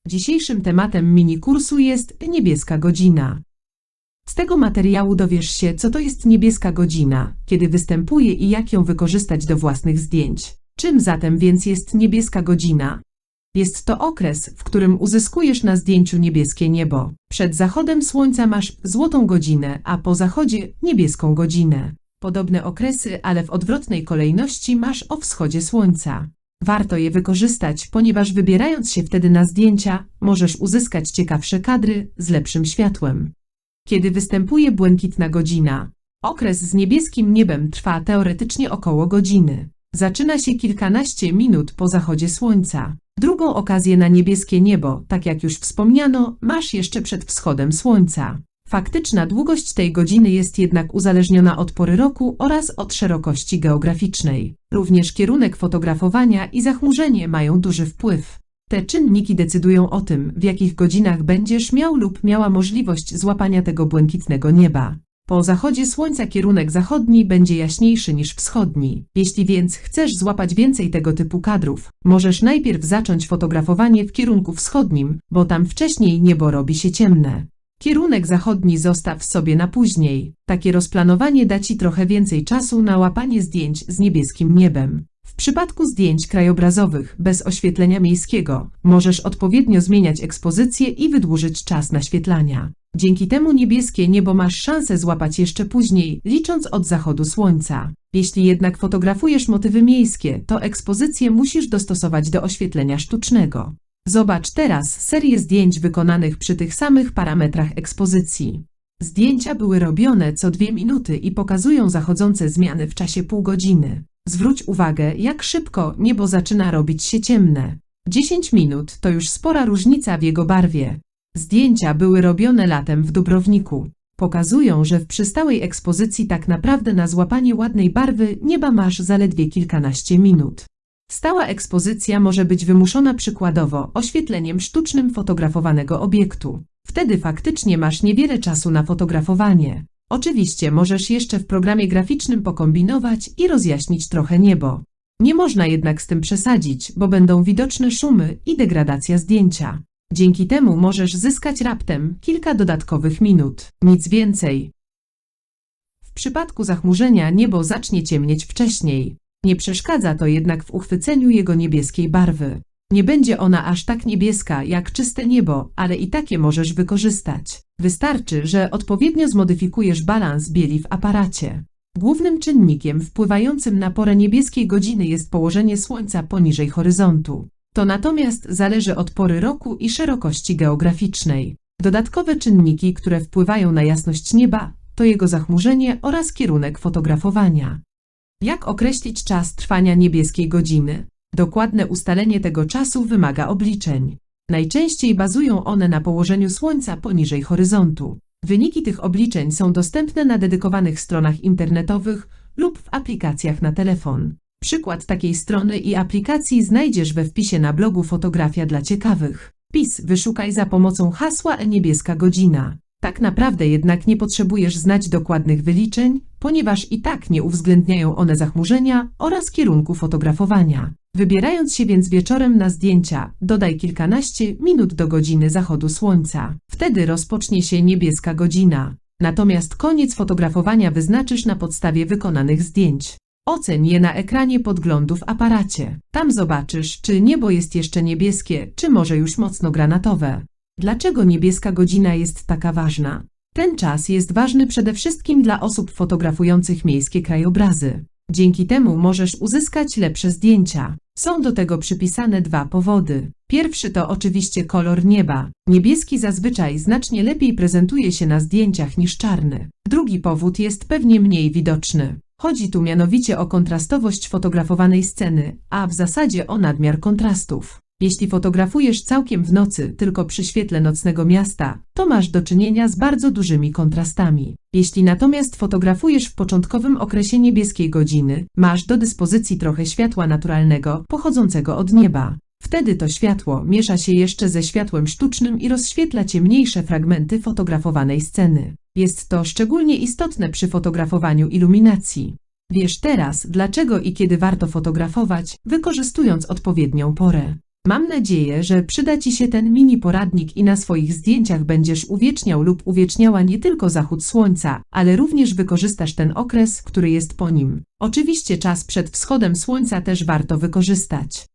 Dzisiejszym tematem mini kursu jest niebieska godzina. Z tego materiału dowiesz się, co to jest niebieska godzina, kiedy występuje i jak ją wykorzystać do własnych zdjęć. Czym zatem więc jest niebieska godzina? Jest to okres, w którym uzyskujesz na zdjęciu niebieskie niebo. Przed zachodem słońca masz złotą godzinę, a po zachodzie niebieską godzinę. Podobne okresy, ale w odwrotnej kolejności masz o wschodzie słońca. Warto je wykorzystać, ponieważ wybierając się wtedy na zdjęcia, możesz uzyskać ciekawsze kadry z lepszym światłem. Kiedy występuje błękitna godzina? Okres z niebieskim niebem trwa teoretycznie około godziny. Zaczyna się kilkanaście minut po zachodzie słońca. Drugą okazję na niebieskie niebo, tak jak już wspomniano, masz jeszcze przed wschodem słońca. Faktyczna długość tej godziny jest jednak uzależniona od pory roku oraz od szerokości geograficznej. Również kierunek fotografowania i zachmurzenie mają duży wpływ. Te czynniki decydują o tym, w jakich godzinach będziesz miał lub miała możliwość złapania tego błękitnego nieba. Po zachodzie słońca kierunek zachodni będzie jaśniejszy niż wschodni. Jeśli więc chcesz złapać więcej tego typu kadrów, możesz najpierw zacząć fotografowanie w kierunku wschodnim, bo tam wcześniej niebo robi się ciemne. Kierunek zachodni zostaw sobie na później. Takie rozplanowanie da Ci trochę więcej czasu na łapanie zdjęć z niebieskim niebem. W przypadku zdjęć krajobrazowych bez oświetlenia miejskiego możesz odpowiednio zmieniać ekspozycję i wydłużyć czas naświetlania. Dzięki temu niebieskie niebo masz szansę złapać jeszcze później, licząc od zachodu słońca. Jeśli jednak fotografujesz motywy miejskie, to ekspozycję musisz dostosować do oświetlenia sztucznego. Zobacz teraz serię zdjęć wykonanych przy tych samych parametrach ekspozycji. Zdjęcia były robione co 2 minuty i pokazują zachodzące zmiany w czasie pół godziny. Zwróć uwagę, jak szybko niebo zaczyna robić się ciemne. 10 minut to już spora różnica w jego barwie. Zdjęcia były robione latem w Dubrowniku. Pokazują, że w przystałej ekspozycji tak naprawdę na złapanie ładnej barwy nieba masz zaledwie kilkanaście minut. Stała ekspozycja może być wymuszona przykładowo oświetleniem sztucznym fotografowanego obiektu. Wtedy faktycznie masz niewiele czasu na fotografowanie. Oczywiście możesz jeszcze w programie graficznym pokombinować i rozjaśnić trochę niebo. Nie można jednak z tym przesadzić, bo będą widoczne szumy i degradacja zdjęcia. Dzięki temu możesz zyskać raptem kilka dodatkowych minut. Nic więcej. W przypadku zachmurzenia niebo zacznie ciemnieć wcześniej. Nie przeszkadza to jednak w uchwyceniu jego niebieskiej barwy. Nie będzie ona aż tak niebieska jak czyste niebo, ale i takie możesz wykorzystać. Wystarczy, że odpowiednio zmodyfikujesz balans bieli w aparacie. Głównym czynnikiem wpływającym na porę niebieskiej godziny jest położenie słońca poniżej horyzontu. To natomiast zależy od pory roku i szerokości geograficznej. Dodatkowe czynniki, które wpływają na jasność nieba, to jego zachmurzenie oraz kierunek fotografowania. Jak określić czas trwania niebieskiej godziny? Dokładne ustalenie tego czasu wymaga obliczeń. Najczęściej bazują one na położeniu słońca poniżej horyzontu. Wyniki tych obliczeń są dostępne na dedykowanych stronach internetowych lub w aplikacjach na telefon. Przykład takiej strony i aplikacji znajdziesz we wpisie na blogu Fotografia dla ciekawych. Wpis wyszukaj za pomocą hasła niebieska godzina. Tak naprawdę jednak nie potrzebujesz znać dokładnych wyliczeń, ponieważ i tak nie uwzględniają one zachmurzenia oraz kierunku fotografowania. Wybierając się więc wieczorem na zdjęcia, dodaj kilkanaście minut do godziny zachodu słońca. Wtedy rozpocznie się niebieska godzina. Natomiast koniec fotografowania wyznaczysz na podstawie wykonanych zdjęć. Oceń je na ekranie podglądu w aparacie. Tam zobaczysz, czy niebo jest jeszcze niebieskie, czy może już mocno granatowe. Dlaczego niebieska godzina jest taka ważna? Ten czas jest ważny przede wszystkim dla osób fotografujących miejskie krajobrazy. Dzięki temu możesz uzyskać lepsze zdjęcia. Są do tego przypisane 2 powody. Pierwszy to oczywiście kolor nieba. Niebieski zazwyczaj znacznie lepiej prezentuje się na zdjęciach niż czarny. Drugi powód jest pewnie mniej widoczny. Chodzi tu mianowicie o kontrastowość fotografowanej sceny, a w zasadzie o nadmiar kontrastów. Jeśli fotografujesz całkiem w nocy tylko przy świetle nocnego miasta, to masz do czynienia z bardzo dużymi kontrastami. Jeśli natomiast fotografujesz w początkowym okresie niebieskiej godziny, masz do dyspozycji trochę światła naturalnego pochodzącego od nieba. Wtedy to światło miesza się jeszcze ze światłem sztucznym i rozświetla ciemniejsze fragmenty fotografowanej sceny. Jest to szczególnie istotne przy fotografowaniu iluminacji. Wiesz teraz, dlaczego i kiedy warto fotografować, wykorzystując odpowiednią porę. Mam nadzieję, że przyda Ci się ten mini poradnik i na swoich zdjęciach będziesz uwieczniał lub uwieczniała nie tylko zachód słońca, ale również wykorzystasz ten okres, który jest po nim. Oczywiście czas przed wschodem słońca też warto wykorzystać.